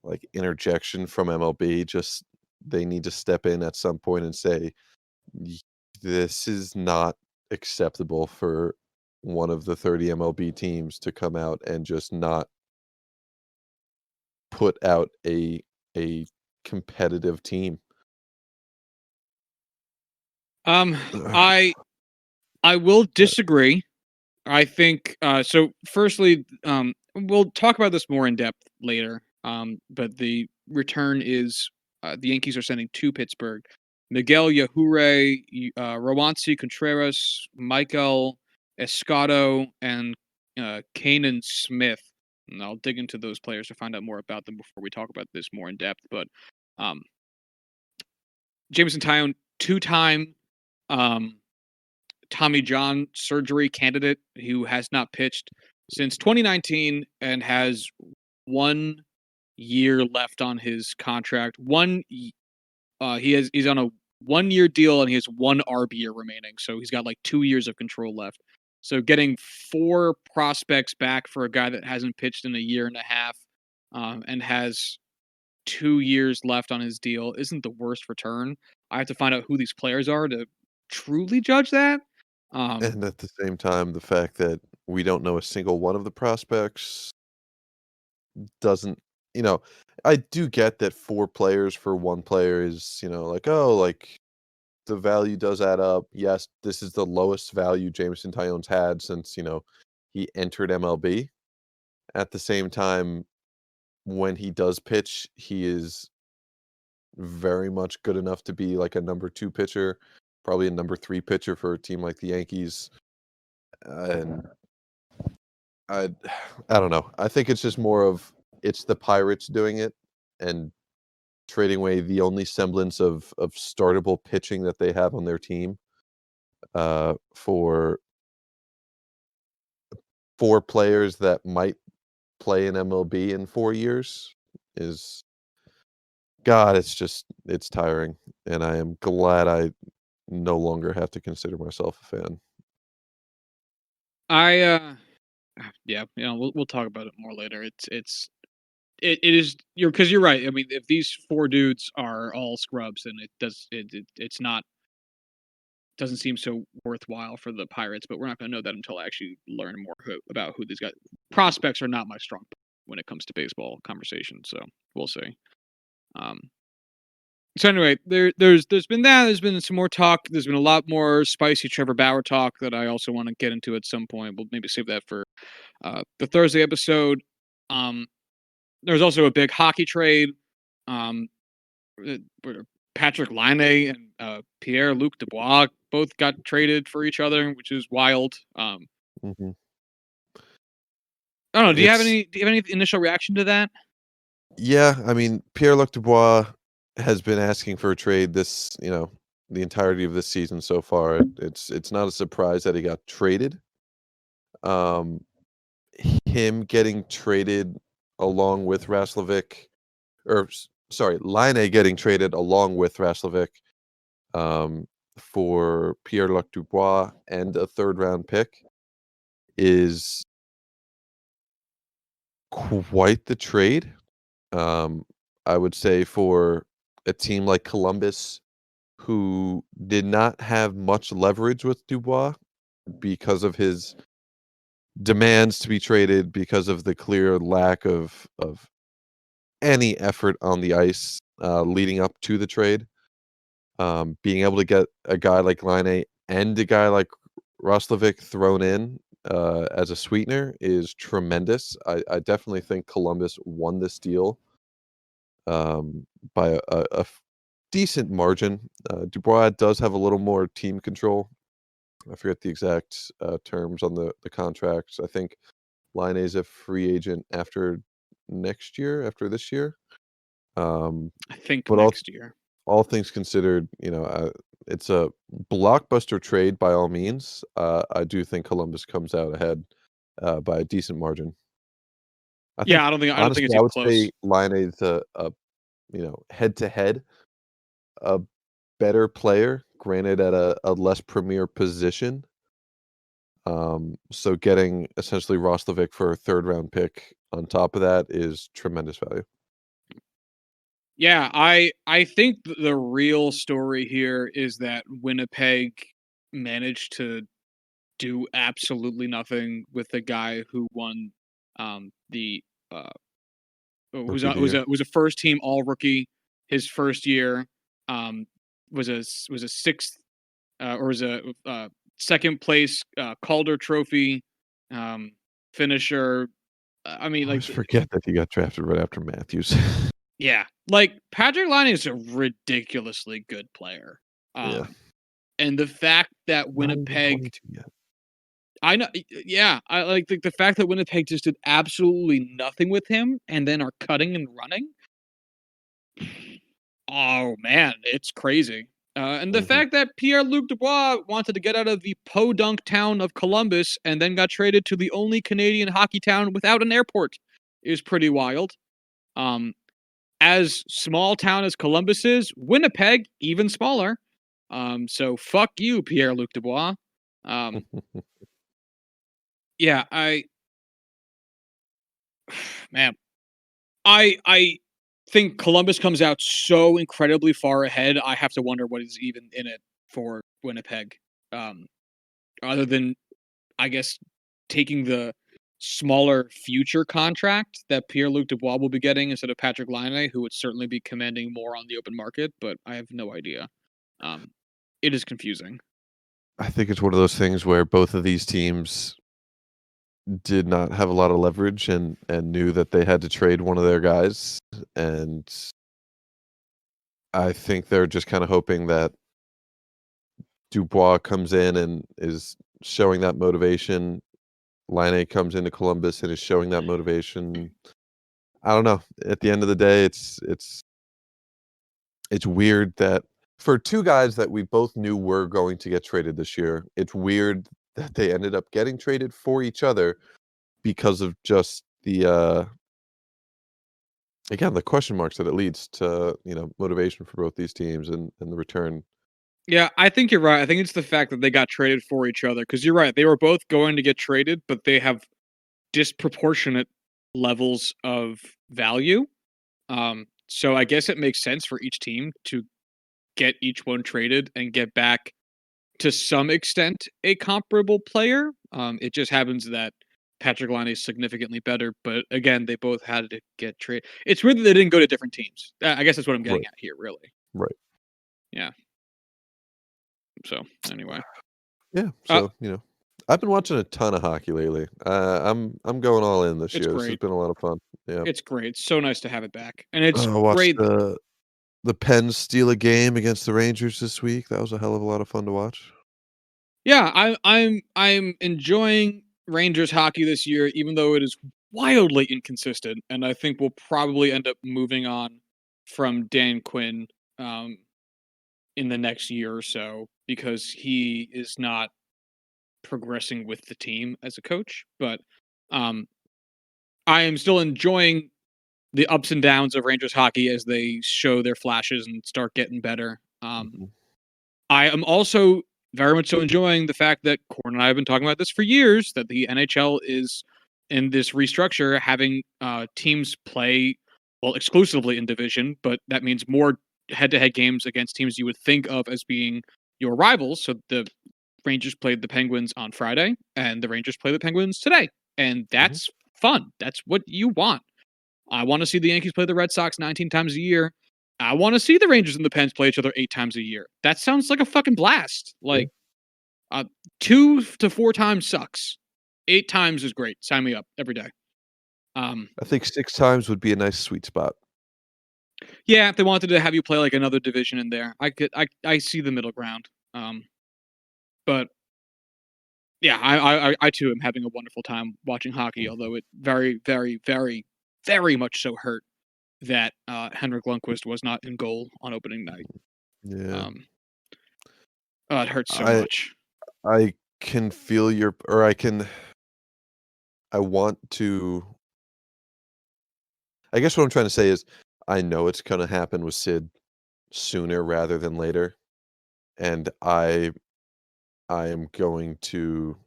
like interjection from MLB. Just they need to step in at some point and say, "Y- this is not acceptable for one of the 30 MLB teams to come out and just not put out a competitive team." Um, Ugh. I I will disagree. I think so. Firstly, we'll talk about this more in depth later. But the return is the Yankees are sending to Pittsburgh Miguel Yajure, Rowansi Contreras, Michael Escato, and Kanan Smith. And I'll dig into those players to find out more about them before we talk about this more in depth. But um, Jameson Taillon, two-time um, Tommy John surgery candidate who has not pitched since 2019 and has 1 year left on his contract. He's on a 1 year deal and he has one RB year remaining, so he's got like 2 years of control left. So getting four prospects back for a guy that hasn't pitched in a year and a half, and has 2 years left on his deal isn't the worst return. I have to find out who these players are to truly judge that. Um, And at the same time, the fact that we don't know a single one of the prospects doesn't, you know, I do get that 4 players for 1 player is, like, oh, like, the value does add up. Yes, this is the lowest value Jameson Taillon's had since, he entered MLB. At the same time, when he does pitch, he is very much good enough to be like a number 2 pitcher, probably a number 3 pitcher for a team like the Yankees. And I I don't know. I think it's just more of it's the Pirates doing it and trading away the only semblance of startable pitching that they have on their team, for 4 players that might play in MLB in 4 years is God, it's tiring, and I am glad I no longer have to consider myself a fan. I yeah, we'll talk about it more later. It is you're because you're right. I mean, if these four dudes are all scrubs, then it's not doesn't seem so worthwhile for the Pirates. But we're not going to know that until I actually learn more about who these guys. Prospects are not my strong point when it comes to baseball conversation, so we'll see. Um, so anyway, there's been that. There's been some more talk. There's been a lot more spicy Trevor Bauer talk that I also want to get into at some point. We'll maybe save that for the Thursday episode. Um, There's also a big hockey trade. Um, where Patrick Laine and Pierre-Luc Dubois both got traded for each other, which is wild. Mhm. I don't know. It's Do you have any initial reaction to that? Yeah, I mean, Pierre-Luc Dubois has been asking for a trade the entirety of this season so far. It's not a surprise that he got traded. Um, him getting traded along with Raslovic, or sorry, Laine getting traded along with Raslovic, um, for Pierre-Luc Dubois and a third round pick is quite the trade. Um, I would say for a team like Columbus, who did not have much leverage with Dubois, because of his demands to be traded, because of the clear lack of any effort on the ice leading up to the trade. Being able to get a guy like Line and a guy like Roslovic thrown in as a sweetener is tremendous. I definitely think Columbus won this deal by a decent margin. Dubois does have a little more team control. I forget the exact terms on the contracts. I think Line is a free agent after this year. I think But next year. all things considered, it's a blockbuster trade by all means. I do think Columbus comes out ahead by a decent margin. I think, Yeah, I don't think it's honestly, I even would close. say Line is head to head, a better player, granted at a less premier position. So getting essentially Roslovic for a third round pick on top of that is tremendous value. Yeah, I think the real story here is that Winnipeg managed to do absolutely nothing with the guy who won the Rookie of the year. was a first team all rookie his first year, um was a sixth or was a second place Calder Trophy um finisher. I I mean, like, always forget that he got drafted right after Matthews. yeah, like Patrick Laine is a ridiculously good player. Yeah. And the fact that Not even Winnipeg, 22 yet. I know, yeah, I like the fact that Winnipeg just did absolutely nothing with him and then are cutting and running. Oh man, it's crazy. And the Mhm. fact that Pierre-Luc Dubois wanted to get out of the podunk town of Columbus and then got traded to the only Canadian hockey town without an airport is pretty wild. Um, as small town as Columbus is, Winnipeg even smaller. So fuck you, Pierre-Luc Dubois. Um, yeah, man, I think Columbus comes out so incredibly far ahead. I have to wonder what is even in it for Winnipeg. Um, other than, I guess, taking the smaller future contract that Pierre-Luc Dubois will be getting instead of Patrick Laine, who would certainly be commanding more on the open market, but I have no idea. Um, it is confusing. I think it's one of those things where both of these teams did not have a lot of leverage and knew that they had to trade one of their guys, and I think they're just kinda hoping that Dubois comes in and is showing that motivation. Laine comes into Columbus and is showing that motivation. I don't know. At the end of the day, it's weird that for 2 guys that we both knew were going to get traded this year, it's weird that they ended up getting traded for each other because of just again, the question marks that it leads to, motivation for both these teams and the return. Yeah, I think you're right. I think it's the fact that they got traded for each other because you're right. They were both going to get traded, but they have disproportionate levels of value. So I guess it makes sense for each team to get each one traded and get back to some extent a comparable player. It just happens that Patrick Laine is significantly better, but again, they both had to get traded. It's weird that they didn't go to different teams. I guess that's what I'm getting Right, at here, really. right. Yeah. So anyway, Yeah, uh, so, I've been watching a ton of hockey lately. I'm going all in this it's year. This has great. been a lot of fun. Yeah. It's great. It's so nice to have it back, and it's I watched great. the Pens steal a game against the Rangers this week. That was a hell of a lot of fun to watch. Yeah, I'm enjoying Rangers hockey this year, even though it is wildly inconsistent, and I think we'll probably end up moving on from Dan Quinn um, in the next year or so because he is not progressing with the team as a coach. But um, I am still enjoying the ups and downs of Rangers hockey as they show their flashes and start getting better. Mhm. I am also very much so enjoying the fact that Corn and I have been talking about this for years, that the NHL is in this restructure, having teams play, well, exclusively in division, but that means more head-to-head games against teams you would think of as being your rivals. So the Rangers played the Penguins on Friday, and the Rangers play the Penguins today, and Mhm. that's fun. That's what you want. I want to see the Yankees play the Red Sox 19 times a year. I want to see the Rangers and the Pens play each other 8 times a year. That sounds like a fucking blast. Yeah. Like, 2 to 4 times sucks. 8 times is great. Sign me up every day. Um, I think 6 times would be a nice sweet spot. yeah, if they wanted to have you play like another division in there, I see the middle ground. But yeah, I too am having a wonderful time watching hockey. Mhm. Although it very, very, very, very much so hurt that Henrik Lundqvist was not in goal on opening night. Yeah. Um, oh, it hurts so I much. I can feel your or I want to I guess what I'm trying to say is I know it's gonna happen with Sid sooner rather than later, and I am going to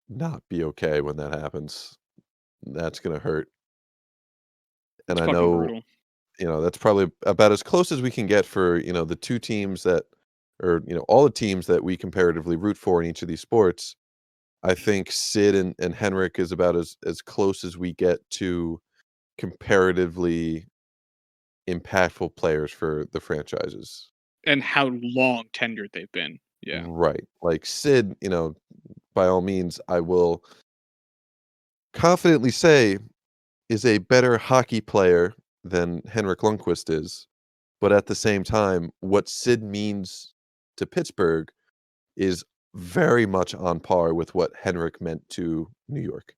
not be okay when that happens. That's gonna hurt, and It's I fucking know, brutal. that's probably about as close as we can get for, the 2 teams that or, all the teams that we comparatively root for in each of these sports. I think Sid and Henrik is about as close as we get to comparatively impactful players for the franchises. And how long tenured they've been. Yeah. Right. Like Sid, by all means, I will confidently say is a better hockey player than Henrik Lundqvist is. But at the same time, what Sid means to Pittsburgh is very much on par with what Henrik meant to New York.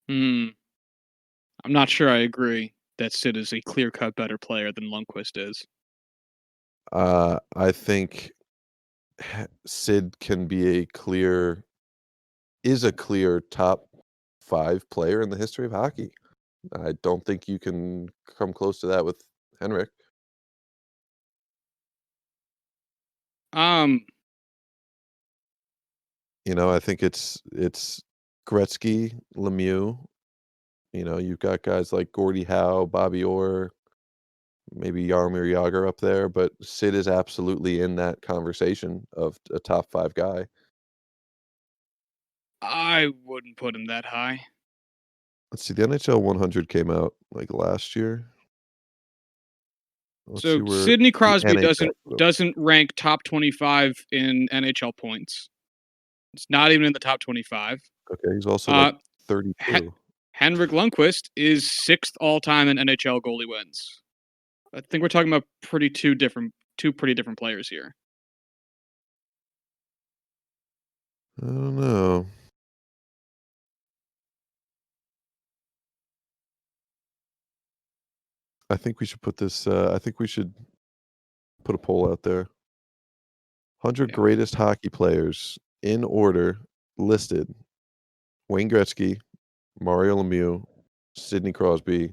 Hmm. I'm not sure I agree that Sid is a clear cut better player than Lundqvist is. I think Sid can be is a clear top 5 player in the history of hockey. I don't think you can come close to that with Henrik. Um, I think it's Gretzky, Lemieux. You've got guys like Gordie Howe, Bobby Orr, maybe Jaromir Jagr up there, but Sid is absolutely in that conversation of a top 5 guy. I wouldn't put him that high. Let's see, the NHL 100 came out, like, last year. Let's see So where Sidney the Crosby NHL doesn't rank top 25 in NHL points. It's not even in the top 25. Okay, he's also, like, Uh, He- 32. Henrik Lundqvist is sixth all time in NHL goalie wins. I think we're talking about two pretty different players here. I don't know. I think we should put a poll out there. 100 Yeah. greatest hockey players in order listed: Wayne Gretzky, Mario Lemieux, Sidney Crosby,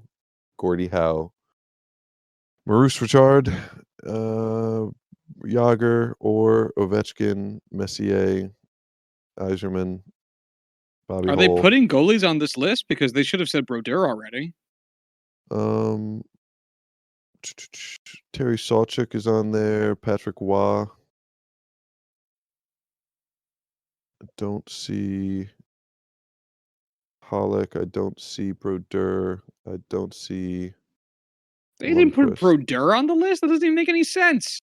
Gordie Howe, Maurice Richard, uh, Yager, or Ovechkin, Messier, Yzerman, Bobby Are they Hull. putting goalies on this list? Because they should have said Brodeur already. Um, Terry Sawchuk is on there. Patrick Waugh. I don't see Pollock. I don't see Brodeur. I don't see They didn't put Lundqvist. Brodeur on the list? That doesn't even make any sense.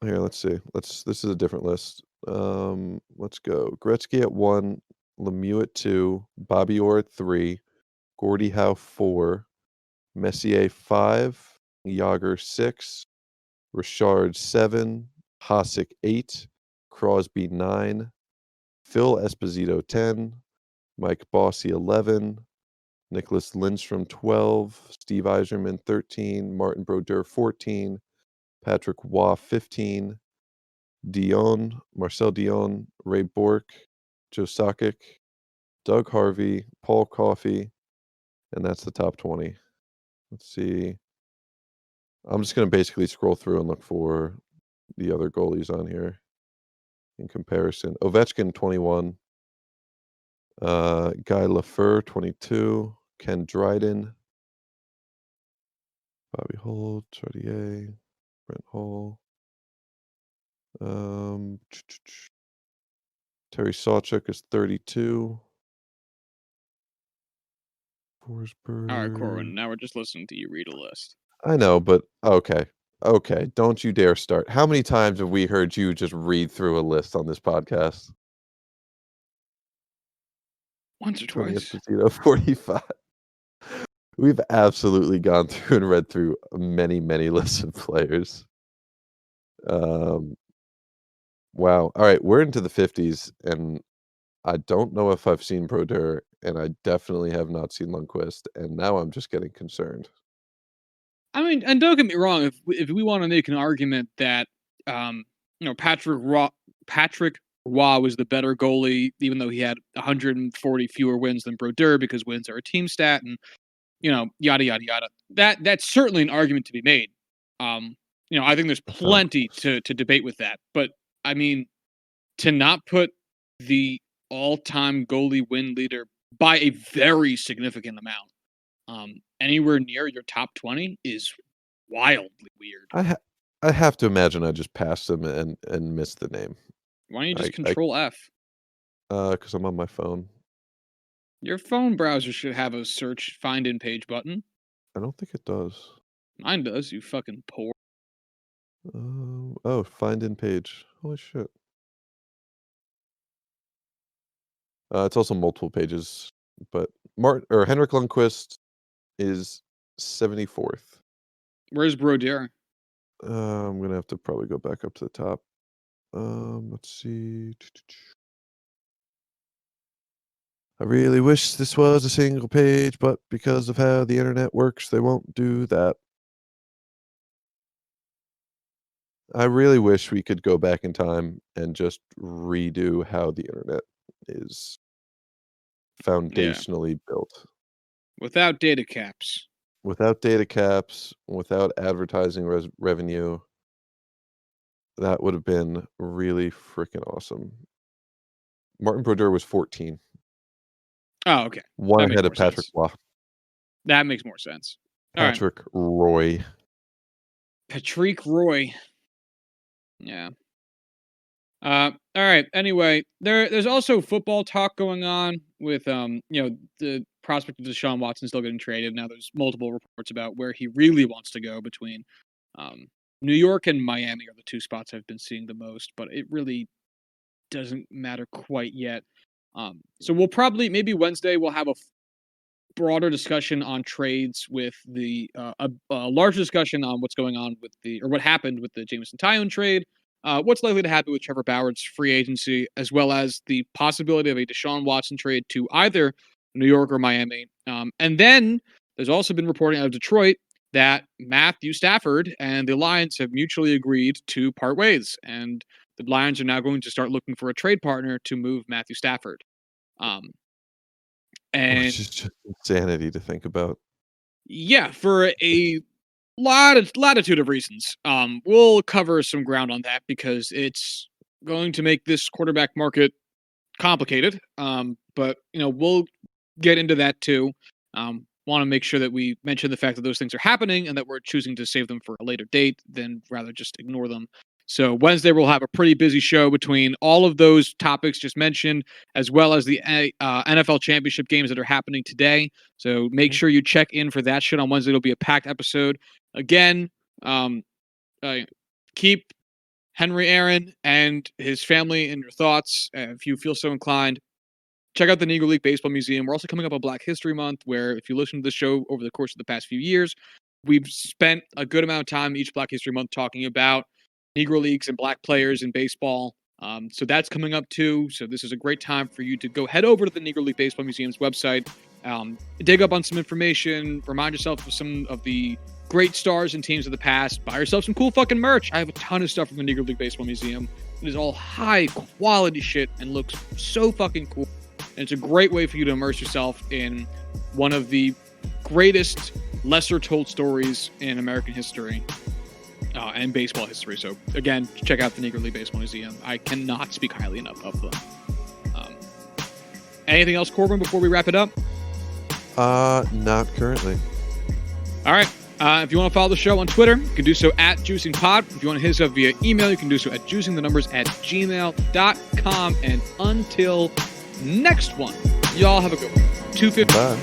Here, let's see. This is a different list. Let's go. Gretzky at 1, Lemieux at 2, Bobby Orr at 3, Gordie Howe 4, Messier 5, Yager 6, Richard 7, Hasek 8, Crosby 9, Phil Esposito 10, Mike Bossy 11, Nicholas Lindstrom 12, Steve Yzerman 13, Martin Brodeur 14, Patrick Waugh 15, Marcel Dion, Ray Bourque, Joe Sakic, Doug Harvey, Paul Coffey, and that's the top 20. Let's see. I'm just gonna basically scroll through and look for the other goalies on here in comparison. Ovechkin 21, Guy Lafleur 22, Ken Dryden, Bobby Hull, Chartier. Brent Hall. Terry Sawchuk is 32. Forsberg. All right, Corwin. Now we're just listening to you read a list. I know, but okay. Okay, don't you dare start. How many times have we heard you just read through a list on this podcast? Once or Tony twice. Esposito, 45. We've absolutely gone through and read through many, many lists of players. Wow. All right, we're into the 50s, and I don't know if I've seen Brodeur, and I definitely have not seen Lundqvist, and now I'm just getting concerned. I mean, and don't get me wrong, if we want to make an argument that Patrick Roy was the better goalie, even though he had 140 fewer wins than Brodeur because wins are a team stat, and yada yada yada. That's certainly an argument to be made. I think there's plenty to debate with that. But I mean, to not put the all-time goalie win leader by a very significant amount anywhere near your top 20 is wildly weird. I have to imagine I just passed him and missed the name. Why don't you just Control F? Because I'm on my phone. Your phone browser should have a search find in page button. I don't think it does. Mine does, you fucking poor. Oh, find in page. Holy shit. It's also multiple pages, but Henrik Lundqvist is 74th. Where's Brodeur? I'm gonna have to probably go back up to the top. Let's see. I really wish this was a single page, but because of how the internet works, they won't do that. I really wish we could go back in time and just redo how the internet is foundationally built. Without data caps. Without data caps, without advertising revenue, that would have been really freaking awesome. Martin Brodeur was 14. Oh, okay. One ahead of Patrick Roy. That makes more sense. Patrick Roy. Patrick Roy. Yeah. All right. Anyway, there's also football talk going on with the prospect of Deshaun Watson still getting traded. Now there's multiple reports about where he really wants to go between New York and Miami are the two spots I've been seeing the most, but it really doesn't matter quite yet. So we'll probably maybe Wednesday we'll have a broader discussion on trades with the a larger discussion on what's going on with what happened with the Jameson Taillon trade. What's likely to happen with Trevor Bauer's free agency, as well as the possibility of a Deshaun Watson trade to either New York or Miami. And then there's also been reporting out of Detroit that Matthew Stafford and the Lions have mutually agreed to part ways. And the Lions are now going to start looking for a trade partner to move Matthew Stafford. Which is just insanity to think about. Yeah, for a latitude of reasons. We'll cover some ground on that because it's going to make this quarterback market complicated. But we'll get into that too. Want to make sure that we mention the fact that those things are happening and that we're choosing to save them for a later date than rather just ignore them. So Wednesday we'll have a pretty busy show between all of those topics just mentioned, as well as the NFL championship games that are happening today. So make sure you check in for that shit on Wednesday. It'll be a packed episode. Again, keep Henry Aaron and his family in your thoughts if you feel so inclined. Check out the Negro League Baseball Museum. We're also coming up on Black History Month, where if you listen to the show over the course of the past few years, we've spent a good amount of time each Black History Month talking about Negro Leagues and Black players in baseball. So that's coming up too. So this is a great time for you to go head over to the Negro League Baseball Museum's website, dig up on some information, remind yourself of some of the great stars and teams of the past, buy yourself some cool fucking merch. I have a ton of stuff from the Negro League Baseball Museum. It is all high quality shit and looks so fucking cool. And it's a great way for you to immerse yourself in one of the greatest lesser told stories in American history. And baseball history. So again, check out the Negro League Baseball Museum. I cannot speak highly enough of them. Anything else, Corbin, before we wrap it up? Not currently. All right. If you want to follow the show on Twitter, you can do so at JuicingPod. If you want to hit us up via email, you can do so at juicingthenumber@gmail.com. And until next one, y'all have a good one. 250. Bye.